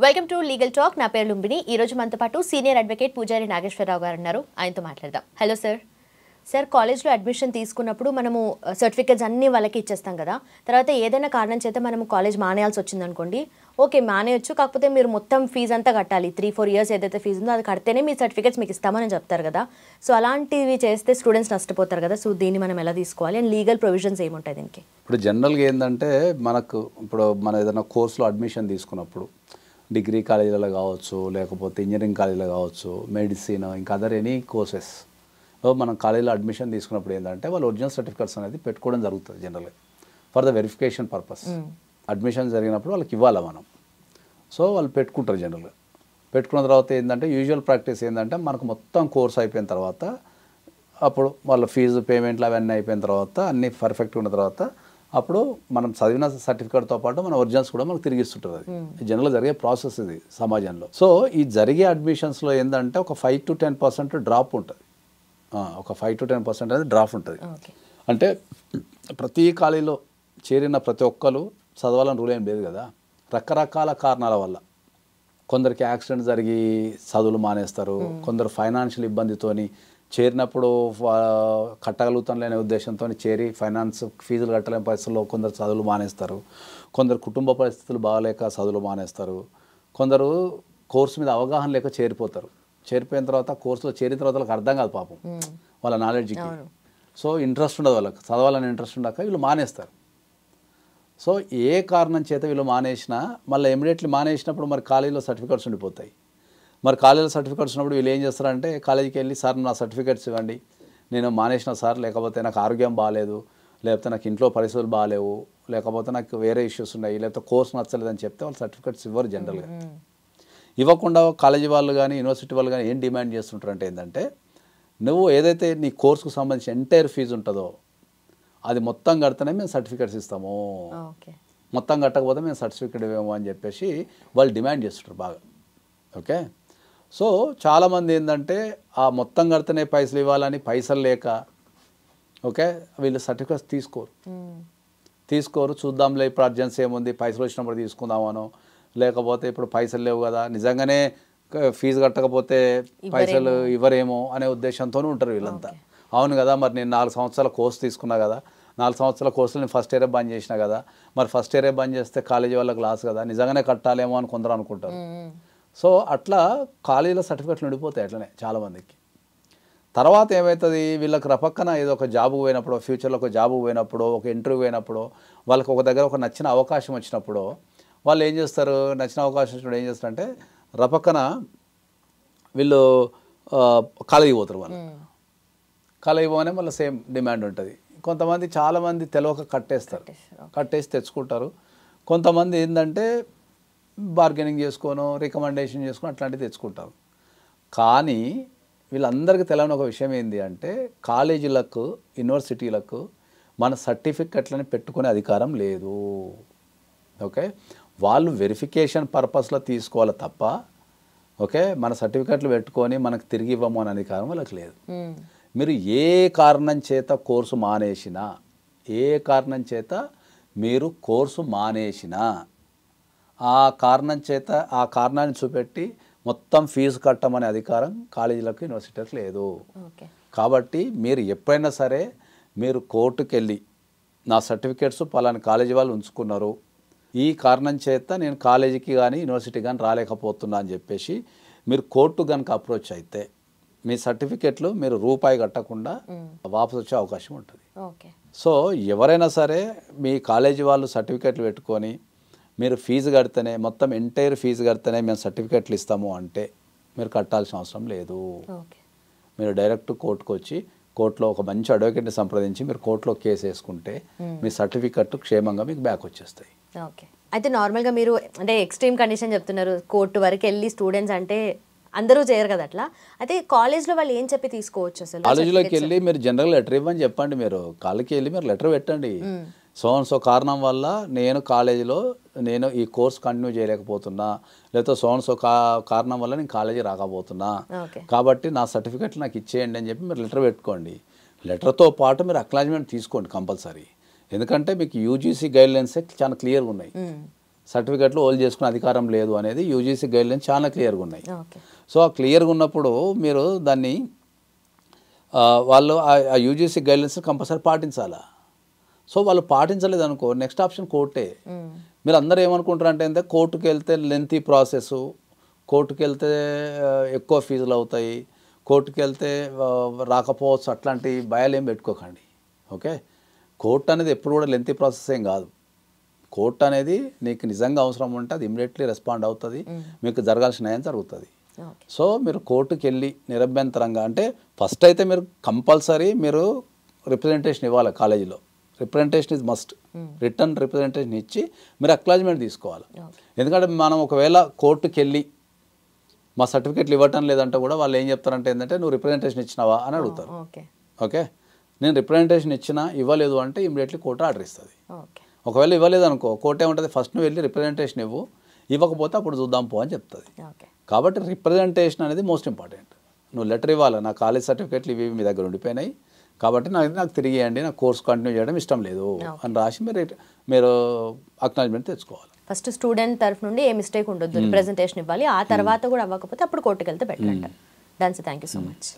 Welcome to legal talk. నా పేరు లుంబిని. ఈ రోజు మనతో పాటు సీనియర్ అడ్వకేట్ పూజారి నాగేశ్వరరావు గారు ఉన్నారు. ఆయనతో మాట్లాడదాం. Hello sir. సార్, కాలేజ్లో అడ్మిషన్ తీసుకున్నప్పుడు మనము సర్టిఫికేట్స్ అన్నీ వాళ్ళకి ఇచ్చేస్తాం కదా. తర్వాత ఏదైనా కారణం చేత మనము కాలేజ్ మానేయాల్సి వచ్చిందనుకోండి, ఓకే మానేయచ్చు, కాకపోతే మీరు మొత్తం ఫీజు అంతా కట్టాలి. 3-4 years ఏదైతే ఫీజు ఉందో అది కడితేనే మీ సర్టిఫికేట్స్ మీకు ఇస్తామని చెప్తారు కదా. సో అలాంటివి చేస్తే స్టూడెంట్స్ నష్టపోతారు కదా. సో దీన్ని మనం ఎలా తీసుకోవాలి అండ్ లీగల్ ప్రొవిజన్స్ ఏముంటాయి దీనికి? ఇప్పుడు జనరల్గా ఏంటంటే మనం ఏదైనా కోర్సులో అడ్మిషన్ తీసుకున్నప్పుడు డిగ్రీ కాలేజీలలో కావచ్చు, లేకపోతే ఇంజనీరింగ్ కాలేజీలో కావచ్చు, మెడిసిన్, ఇంకా అదర్ ఎనీ కోర్సెస్ మనం కాలేజీలో అడ్మిషన్ తీసుకున్నప్పుడు ఏంటంటే వాళ్ళు ఒరిజినల్ సర్టిఫికేట్స్ అనేది పెట్టుకోవడం జరుగుతుంది జనరల్గా for the verification purpose. Admission జరిగినప్పుడు వాళ్ళకి ఇవ్వాలి మనం. సో వాళ్ళు పెట్టుకుంటారు జనరల్గా. పెట్టుకున్న తర్వాత ఏంటంటే యూజువల్ ప్రాక్టీస్ ఏంటంటే మనకు మొత్తం కోర్స్ అయిపోయిన తర్వాత అప్పుడు వాళ్ళ ఫీజు పేమెంట్లు అవన్నీ అయిపోయిన తర్వాత అన్నీ పర్ఫెక్ట్గా ఉన్న తర్వాత అప్పుడు మనం చదివిన సర్టిఫికేట్తో పాటు మన ఒరిజినల్స్ కూడా మనకు తిరిగిస్తుంటుంది. అది జనరల్గా జరిగే ప్రాసెస్ ఇది సమాజంలో. సో ఈ జరిగే అడ్మిషన్స్లో ఏంటంటే ఒక 5-10% డ్రాప్ ఉంటుంది. ఒక 5-10% అనేది డ్రాప్ ఉంటుంది. అంటే ప్రతి కాలేజీలో చేరిన ప్రతి ఒక్కరు చదవాలని రూల్ ఏం లేదు కదా. రకరకాల కారణాల వల్ల కొందరికి యాక్సిడెంట్ జరిగి చదువులు మానేస్తారు, కొందరు ఫైనాన్షియల్ ఇబ్బందితోని చేరినప్పుడు కట్టగలుగుతాం లేని ఉద్దేశంతో చేరి ఫైనాన్స్ ఫీజులు కట్టలేని పరిస్థితుల్లో కొందరు చదువులు మానేస్తారు, కొందరు కుటుంబ పరిస్థితులు బాగాలేక చదువులు మానేస్తారు, కొందరు కోర్సు మీద అవగాహన లేక చేరిపోతారు. చేరిపోయిన తర్వాత కోర్సులో చేరిన తర్వాత వాళ్ళకి అర్థం కాదు పాపం వాళ్ళ నాలెడ్జ్కి. సో ఇంట్రెస్ట్ ఉండదు వాళ్ళకి, చదవాలని ఇంట్రెస్ట్ ఉండక వీళ్ళు మానేస్తారు. సో ఏ కారణం చేత వీళ్ళు మానేసినా మళ్ళీ ఇమీడియట్లీ మానేసినప్పుడు మరి కాలేజీలో సర్టిఫికేట్స్ ఉండిపోతాయి. మరి కాలేజీలో సర్టిఫికేట్స్ ఉన్నప్పుడు వీళ్ళు ఏం చేస్తారంటే కాలేజీకి వెళ్ళి సార్ నా సర్టిఫికేట్స్ ఇవ్వండి, నేను మానేసిన సార్, లేకపోతే నాకు ఆరోగ్యం బాగాలేదు, లేకపోతే నాకు ఇంట్లో పరిస్థితులు బాగాలేవు, లేకపోతే నాకు వేరే ఇష్యూస్ ఉన్నాయి, లేకపోతే కోర్స్ నచ్చలేదని చెప్తే వాళ్ళు సర్టిఫికేట్స్ ఇవ్వరు జనరల్గా. ఇవ్వకుండా కాలేజీ వాళ్ళు కానీ యూనివర్సిటీ వాళ్ళు కానీ ఏం డిమాండ్ చేస్తుంటారంటే ఏంటంటే నువ్వు ఏదైతే నీ కోర్సుకు సంబంధించి ఎంటైర్ ఫీజు ఉంటుందో అది మొత్తం కడితేనే మేము సర్టిఫికేట్స్ ఇస్తాము, మొత్తం కట్టకపోతే మేము సర్టిఫికేట్ ఇవ్వము అని చెప్పేసి వాళ్ళు డిమాండ్ చేస్తుంటారు బాగా. ఓకే. సో చాలామంది ఏంటంటే ఆ మొత్తం కడితేనే పైసలు ఇవ్వాలని పైసలు లేక ఓకే వీళ్ళు సర్టిఫికేట్స్ తీసుకోరు. చూద్దాంలే ఇప్పుడు అర్జెన్సీ ఏముంది, పైసలు వచ్చినప్పుడు తీసుకుందామనో, లేకపోతే ఇప్పుడు పైసలు లేవు కదా, నిజంగానే ఫీజు కట్టకపోతే పైసలు ఇవ్వరేమో అనే ఉద్దేశంతోనే ఉంటారు వీళ్ళంతా. అవును కదా, మరి నేను 4 సంవత్సరాల కోర్సు తీసుకున్నా కదా, 4 సంవత్సరాల కోర్సులు నేను ఫస్ట్ ఇయరే బంద్ చేసినా కదా, మరి ఫస్ట్ ఇయరే బంద్ చేస్తే కాలేజీ వాళ్ళకి లాస్ కదా, నిజంగానే కట్టాలేమో అని కొందరు అనుకుంటారు. సో అట్లా కాలేజీలో సర్టిఫికేట్లు ఉండిపోతాయి అట్లనే చాలామందికి. తర్వాత ఏమవుతుంది, వీళ్ళకి రపక్కన ఏదో ఒక జాబు పోయినప్పుడు, ఫ్యూచర్లో ఒక జాబు పోయినప్పుడు, ఒక ఇంటర్వ్యూ పోయినప్పుడు, వాళ్ళకి ఒక దగ్గర ఒక నచ్చిన అవకాశం వచ్చినప్పుడు వాళ్ళు ఏం చేస్తారు, నచ్చిన అవకాశం వచ్చినప్పుడు ఏం చేస్తారంటే రపక్కన వీళ్ళు కాలేజీ పోతారు. వాళ్ళు కాలేజీ పోగానే మళ్ళీ సేమ్ డిమాండ్ ఉంటుంది. కొంతమంది చాలామంది తెలియక కట్టేసి తెచ్చుకుంటారు. కొంతమంది ఏంటంటే బార్గెనింగ్ చేసుకోను, రికమెండేషన్ చేసుకొని అట్లాంటివి తెచ్చుకుంటారు. కానీ వీళ్ళందరికీ తెలియని ఒక విషయం ఏంటి అంటే కాలేజీలకు యూనివర్సిటీలకు మన సర్టిఫికెట్లని పెట్టుకునే అధికారం లేదు. ఓకే, వాళ్ళు వెరిఫికేషన్ పర్పస్లో తీసుకోవాలి తప్ప ఓకే మన సర్టిఫికెట్లు పెట్టుకొని మనకు తిరిగి ఇవ్వము అనే అధికారం వాళ్ళకి లేదు. మీరు ఏ కారణం చేత కోర్సు మానేసినా, ఏ కారణం చేత మీరు కోర్సు మానేసినా ఆ కారణం చేత ఆ కారణాన్ని చూపెట్టి మొత్తం ఫీజు కట్టమనే అధికారం కాలేజీలకు యూనివర్సిటీలకు లేదు. కాబట్టి మీరు ఎప్పుడైనా సరే మీరు కోర్టుకు వెళ్ళి నా సర్టిఫికేట్స్ పలానా కాలేజీ వాళ్ళు ఉంచుకున్నారు, ఈ కారణం చేత నేను కాలేజీకి కానీ యూనివర్సిటీ కానీ రాలేకపోతున్నా అని చెప్పేసి మీరు కోర్టు కనుక అప్రోచ్ అయితే మీ సర్టిఫికెట్లు మీరు రూపాయి కట్టకుండా వాపసు వచ్చే అవకాశం ఉంటుంది. సో ఎవరైనా సరే మీ కాలేజీ వాళ్ళు సర్టిఫికెట్లు పెట్టుకొని మీరు ఫీజు కడితేనే మొత్తం ఎంటైర్ ఫీజు కడితేనే మేము సర్టిఫికెట్లు ఇస్తాము అంటే మీరు కట్టాల్సిన అవసరం లేదు. మీరు డైరెక్ట్ కోర్టుకు వచ్చి కోర్టులో ఒక మంచి అడ్వకేట్ని సంప్రదించి మీరు కోర్టులో కేసు వేసుకుంటే మీ సర్టిఫికెట్ క్షేమంగా మీకు బ్యాక్ వచ్చేస్తాయి. ఓకే. అయితే నార్మల్గా మీరు అంటే ఎక్స్ట్రీమ్ కండిషన్ చెప్తున్నారు, కోర్టు వరకు వెళ్ళి స్టూడెంట్స్ అంటే అందరూ చేయరు కదా అట్లా. అయితే కాలేజ్లో వాళ్ళు ఏం చెప్పి తీసుకోవచ్చు అసలు? కాలేజీలోకి వెళ్ళి మీరు జనరల్ లెటర్ ఇవ్వని చెప్పండి. మీరు కాలేజీకి వెళ్ళి మీరు లెటర్ పెట్టండి, సో కారణం వల్ల నేను కాలేజీలో నేను ఈ కోర్స్ కంటిన్యూ చేయలేకపోతున్నా, లేకపోతే సో కారణం వల్ల నేను కాలేజీ రాకపోతున్నా, కాబట్టి నా సర్టిఫికెట్లు నాకు ఇచ్చేయండి అని చెప్పి మీరు లెటర్ పెట్టుకోండి. లెటర్తో పాటు మీరు అక్నాలెడ్జ్మెంట్ తీసుకోండి కంపల్సరీ. ఎందుకంటే మీకు యూజీసీ గైడ్లైన్సే చాలా క్లియర్గా ఉన్నాయి. సర్టిఫికెట్లు హోల్డ్ చేసుకునే అధికారం లేదు అనేది యూజీసీ గైడ్లైన్స్ చాలా క్లియర్గా ఉన్నాయి. సో ఆ క్లియర్గా ఉన్నప్పుడు మీరు దాన్ని వాళ్ళు ఆ యూజీసీ గైడ్లైన్స్ కంపల్సరీ పాటించాలా. సో వాళ్ళు పాటించలేదు అనుకో నెక్స్ట్ ఆప్షన్ కోర్టే. మీరు అందరూ ఏమనుకుంటారు అంటే కోర్టుకు వెళ్తే లెంతీ ప్రాసెస్, కోర్టుకు వెళ్తే ఎక్కువ ఫీజులు అవుతాయి, కోర్టుకు వెళ్తే రాకపోవచ్చు, అట్లాంటి భయాలు ఏం పెట్టుకోకండి. ఓకే, కోర్టు అనేది ఎప్పుడు కూడా లెంతీ ప్రాసెస్ ఏం కాదు. కోర్టు అనేది నీకు నిజంగా అవసరం ఉంటే అది ఇమ్మీడియట్లీ రెస్పాండ్ అవుతుంది, మీకు జరగాల్సిన న్యాయం జరుగుతుంది. సో మీరు కోర్టుకి వెళ్ళి నిరభ్యంతరంగా అంటే ఫస్ట్ అయితే మీరు కంపల్సరీ మీరు రిప్రజెంటేషన్ ఇవ్వాలి కాలేజీలో. Representation is must. Return representation ఇచ్చి మీరు అక్నాలెడ్జ్మెంట్ తీసుకోవాలి. ఎందుకంటే మనం ఒకవేళ కోర్టుకి వెళ్ళి మా సర్టిఫికెట్లు ఇవ్వటం లేదంటే కూడా వాళ్ళు ఏం చెప్తారంటే ఏంటంటే నువ్వు రిప్రజెంటేషన్ ఇచ్చినావా అని అడుగుతారు. ఓకే, నేను రిప్రజెంటేషన్ ఇచ్చినా ఇవ్వలేదు అంటే ఇమ్మీడియట్లీ కోర్టు ఆర్డర్ ఇస్తుంది. ఒకవేళ ఇవ్వలేదు అనుకో కోర్టు ఏముంటుంది, ఫస్ట్ నువ్వు వెళ్ళి రిప్రజెంటేషన్ ఇవ్వు, ఇవ్వకపోతే అప్పుడు చూద్దాం పో అని చెప్తుంది. కాబట్టి రిప్రజెంటేషన్ అనేది మోస్ట్ ఇంపార్టెంట్. నువ్వు లెటర్ ఇవ్వాలి, నా కాలేజ్ సర్టిఫికెట్లు ఇవి మీ దగ్గర ఉండిపోయినాయి కాబట్టి నాకు తిరిగి ఇవ్వండి, నాకు కోర్స్ కంటిన్యూ చేయడం ఇష్టం లేదు అని రాసి మీరు అక్నాలెడ్జ్మెంట్ తెచ్చుకోవాలి. ఫస్ట్ స్టూడెంట్ తరఫు నుండి ఏ మిస్టేక్ ఉండొద్దు, రిప్రజెంటేషన్ ఇవ్వాలి. ఆ తర్వాత కూడా అవ్వకపోతే అప్పుడు కోర్టుకు వెళ్తే బెటర్ అంటారు. Thank you so much.